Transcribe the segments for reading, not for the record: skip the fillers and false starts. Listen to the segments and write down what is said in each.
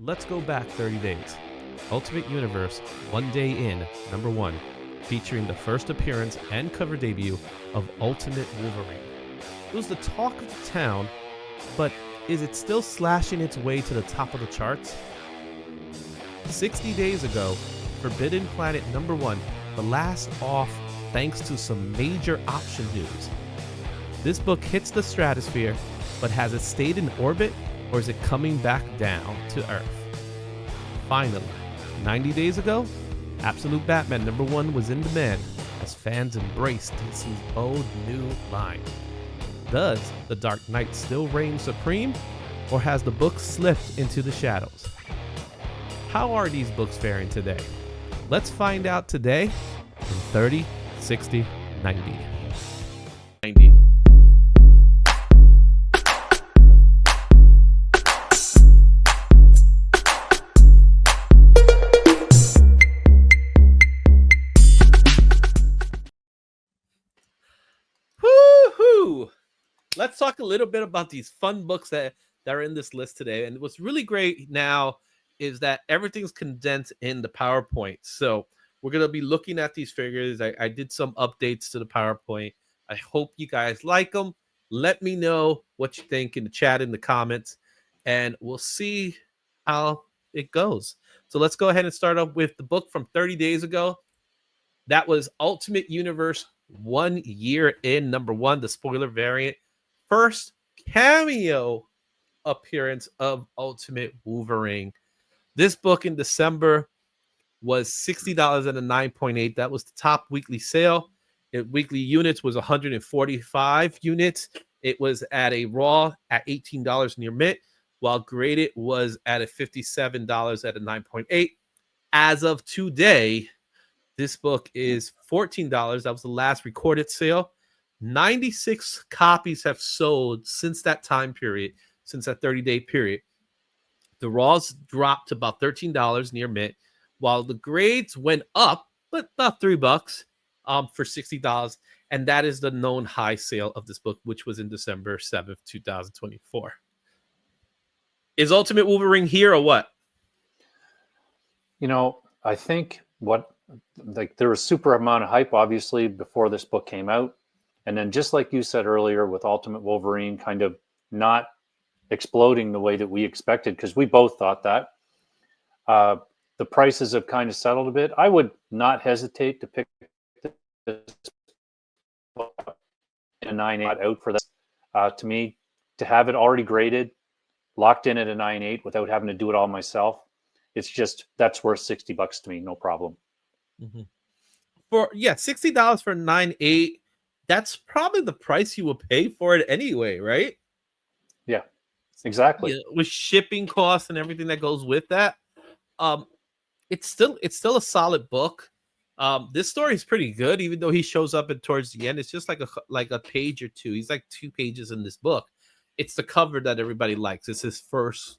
Let's go back 30 days. Ultimate Universe, One Day In, number 1, featuring the first appearance and cover debut of Ultimate Wolverine. It was the talk of the town, but is it still slashing its way to the top of the charts? 60 days ago, Forbidden Planet number 1, the last off thanks to some major option news. This book hits the stratosphere, but has it stayed in orbit or is it coming back down to Earth? Finally, 90 days ago, Absolute Batman number 1 was in demand as fans embraced DC's bold new line. Does the Dark Knight still reign supreme, or has the book slipped into the shadows? How are these books faring today? Let's find out today in 30, 60, 90. 90. Woo-hoo! Let's talk a little bit about these fun books that are in this list today. And what's really great now is that everything's condensed in the PowerPoint. So we're going to be looking at these figures. I did some updates to the PowerPoint. I hope you guys like them. Let me know what you think in the chat, in the comments, and we'll see how it goes. So let's go ahead and start off with the book from 30 days ago. That was Ultimate Universe 1 Year In, number 1, the spoiler variant. First cameo appearance of Ultimate Wolverine. This book in December was $60 at a 9.8. That was the top weekly sale. Weekly units was 145 units. It was at a raw at $18 near mint, while graded was at a $57 at a 9.8. As of today, this book is $14. That was the last recorded sale. 96 copies have sold since that time period, since that 30-day period. The raws dropped to about $13 near mint, while the grades went up, but about $3 for $60. And that is the known high sale of this book, which was in December 7th, 2024. Is Ultimate Wolverine here or what? You know, I think there was super amount of hype, obviously, before this book came out. And then just like you said earlier, with Ultimate Wolverine kind of not exploding the way that we expected, because we both thought that. The prices have kind of settled a bit. I would not hesitate to pick this book in a 9.8 out for that. To me, to have it already graded, locked in at a 9.8 without having to do it all myself, it's just, that's worth $60 to me, no problem. Mm-hmm. $60 for 9.8. That's probably the price you will pay for it anyway, right? Yeah, exactly. Yeah, with shipping costs and everything that goes with that. It's still a solid book. This story is pretty good, even though he shows up towards the end. It's just like a page or two. He's like 2 pages in this book. It's the cover that everybody likes. It's his first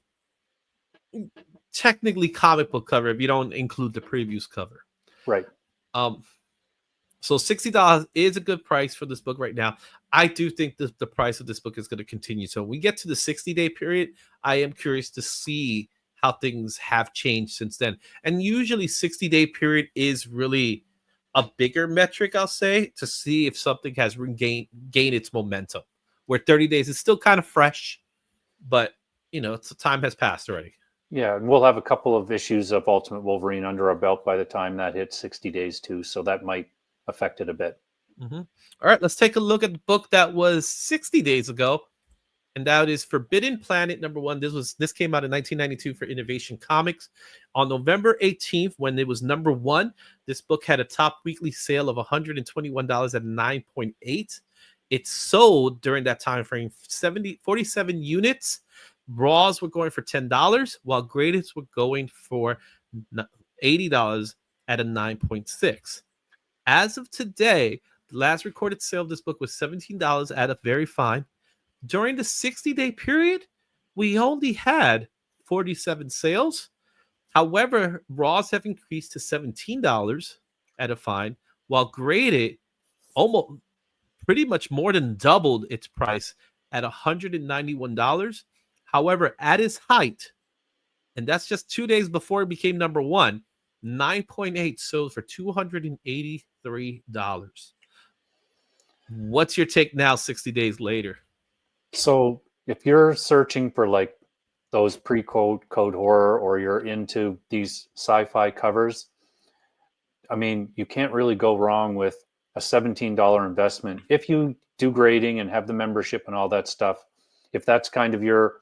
technically comic book cover if you don't include the previous cover. Right. So $60 is a good price for this book right now. I do think the price of this book is going to continue. So when we get to the 60-day period, I am curious to see how things have changed since then. And usually 60-day period is really a bigger metric, I'll say, to see if something has gained its momentum. Where 30 days is still kind of fresh, but time has passed already. Yeah, and we'll have a couple of issues of Ultimate Wolverine under our belt by the time that hits 60 days too, so that might affect it a bit. Mm-hmm. All right, let's take a look at the book that was 60 days ago, and that is Forbidden Planet number 1. This came out in 1992 for Innovation Comics. On November 18th, when it was number 1, this book had a top weekly sale of $121 at 9.8. It sold during that time frame 47 units. Raws were going for $10, while gradeds were going for $80 at a 9.6. As of today, the last recorded sale of this book was $17 at a very fine. During the 60-day period, we only had 47 sales. However, raws have increased to $17 at a fine, while graded almost pretty much more than doubled its price at $191. However, at its height, And that's just 2 days before it became number one. 9.8 sold for $283. What's your take now, 60 days later? So if you're searching for like those code horror, or you're into these sci-fi covers, I mean, you can't really go wrong with a $17 investment if you do grading and have the membership and all that stuff. If that's kind of your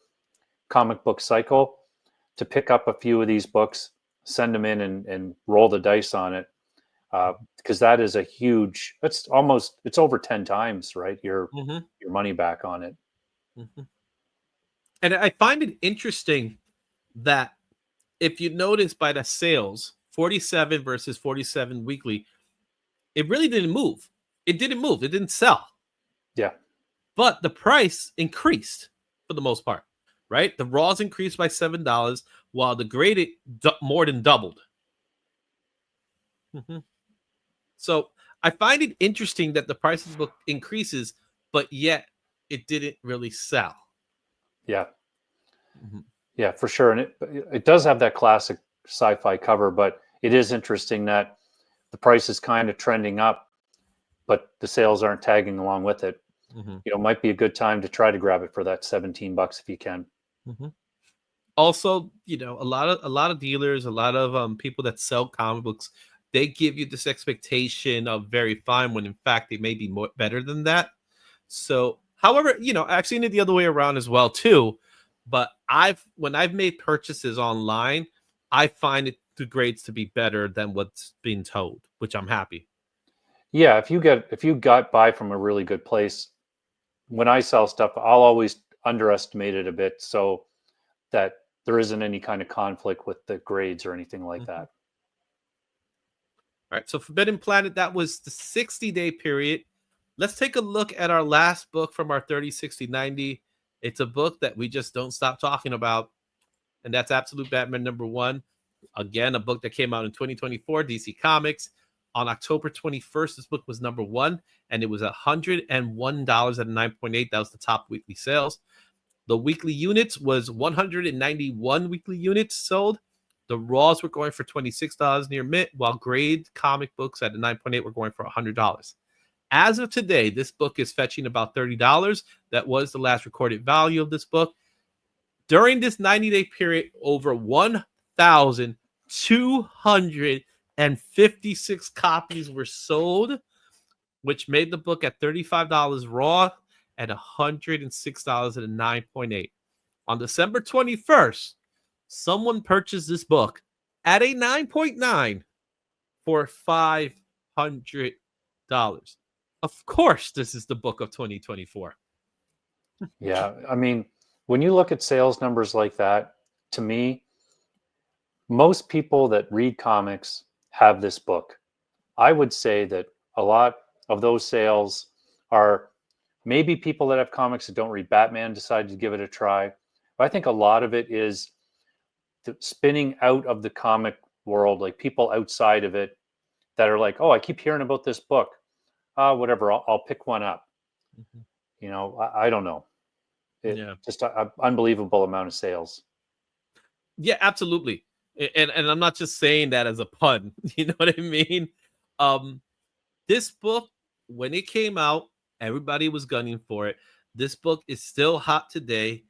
comic book cycle, to pick up a few of these books, send them in and roll the dice on it, because that is a huge. It's over 10 times, right? Your money back on it. And I find it interesting that if you notice by the sales, 47 versus 47 weekly, it really didn't move. It didn't sell. Yeah. But the price increased for the most part, right? The raws increased by $7, while the graded more than doubled. So I find it interesting that the price of the book increases, but yet it didn't really sell. Yeah. Yeah, for sure. And it does have that classic sci-fi cover, but it is interesting that the price is kind of trending up, but the sales aren't tagging along with it. Might be a good time to try to grab it for that $17 if you can. Also, a lot of dealers, a lot of people that sell comic books, they give you this expectation of very fine when in fact they may be better than that. So, however, I've seen it the other way around as well too. But when I've made purchases online, I find the grades to be better than what's being told, which I'm happy. Yeah, if you buy from a really good place, when I sell stuff, I'll always underestimate it a bit so that there isn't any kind of conflict with the grades or anything like that. All right, so Forbidden Planet, that was the 60-day period. Let's take a look at our last book from our 30, 60, 90. It's a book that we just don't stop talking about, and that's Absolute Batman #1. Again, a book that came out in 2024, DC Comics. On October 21st, this book was #1, and it was $101 at 9.8. That was the top weekly sales. The weekly units was 191 weekly units sold. The raws were going for $26 near mint, while grade comic books at a 9.8 were going for $100. As of today, this book is fetching about $30. That was the last recorded value of this book. During this 90-day period, over 1,256 copies were sold, which made the book at $35 raw and $106 at a 9.8. On December 21st, someone purchased this book at a 9.9 for $500. Of course, this is the book of 2024. Yeah, I mean, when you look at sales numbers like that, to me, most people that read comics have this book. I would say that a lot of those sales are maybe people that have comics that don't read Batman decided to give it a try. But I think a lot of it is the spinning out of the comic world, like people outside of it that are like, oh, I keep hearing about this book. Whatever, I'll pick one up. I don't know. Just an unbelievable amount of sales. Yeah, absolutely. And I'm not just saying that as a pun. You know what I mean? This book, when it came out, everybody was gunning for it. This book is still hot today.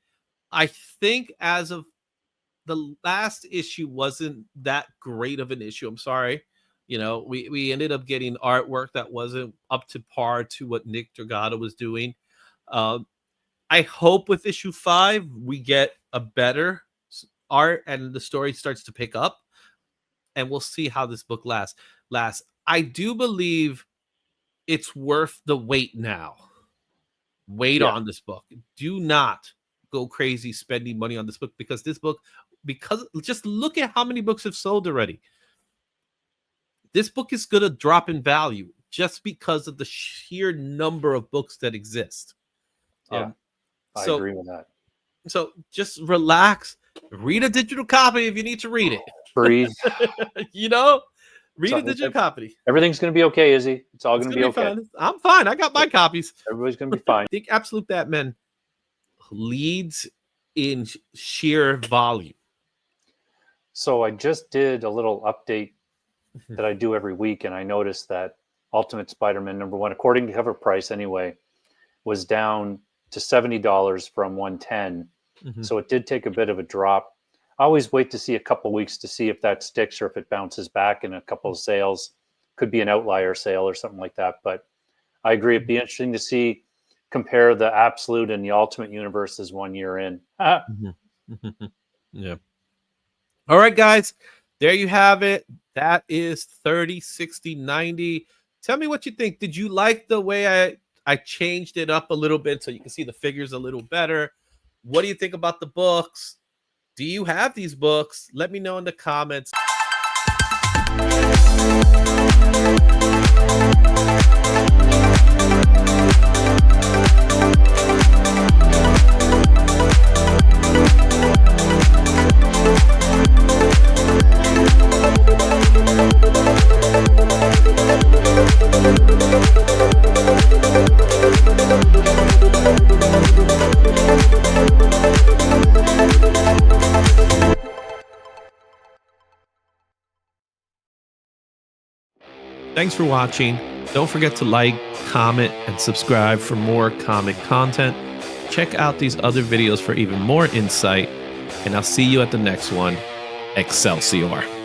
I think as of the last issue wasn't that great of an issue. I'm sorry. We ended up getting artwork that wasn't up to par to what Nick Dragata was doing. I hope with issue 5 we get a better art and the story starts to pick up, and we'll see how this book lasts. I do believe it's worth the wait now. Wait on this book. Do not go crazy spending money on this book, because just look at how many books have sold already. This book is going to drop in value just because of the sheer number of books that exist. Yeah, I agree with that. So just relax. Read a digital copy if you need to read it. Breathe. Read a digital copy. Everything's going to be okay, Izzy. It's all going to be okay. Fine. I'm fine. I got my copies. Everybody's going to be fine. I think Absolute Batman leads in sheer volume. So I just did a little update that I do every week, and I noticed that Ultimate Spider-Man #1, according to cover price anyway, was down to $70 from 110. Mhm. So it did take a bit of a drop. I always wait to see a couple weeks to see if that sticks or if it bounces back in a couple of sales. Could be an outlier sale or something like that. But I agree. It'd be interesting to see, compare the Absolute and the Ultimate universes 1 year in. Mhm. Yeah. All right, guys. There you have it. That is 30, 60, 90. Tell me what you think. Did you like the way I changed it up a little bit so you can see the figures a little better? What do you think about the books? Do you have these books? Let me know in the comments. Thanks for watching. Don't forget to like, comment, and subscribe for more comic content. Check out these other videos for even more insight, and I'll see you at the next one. Excelsior.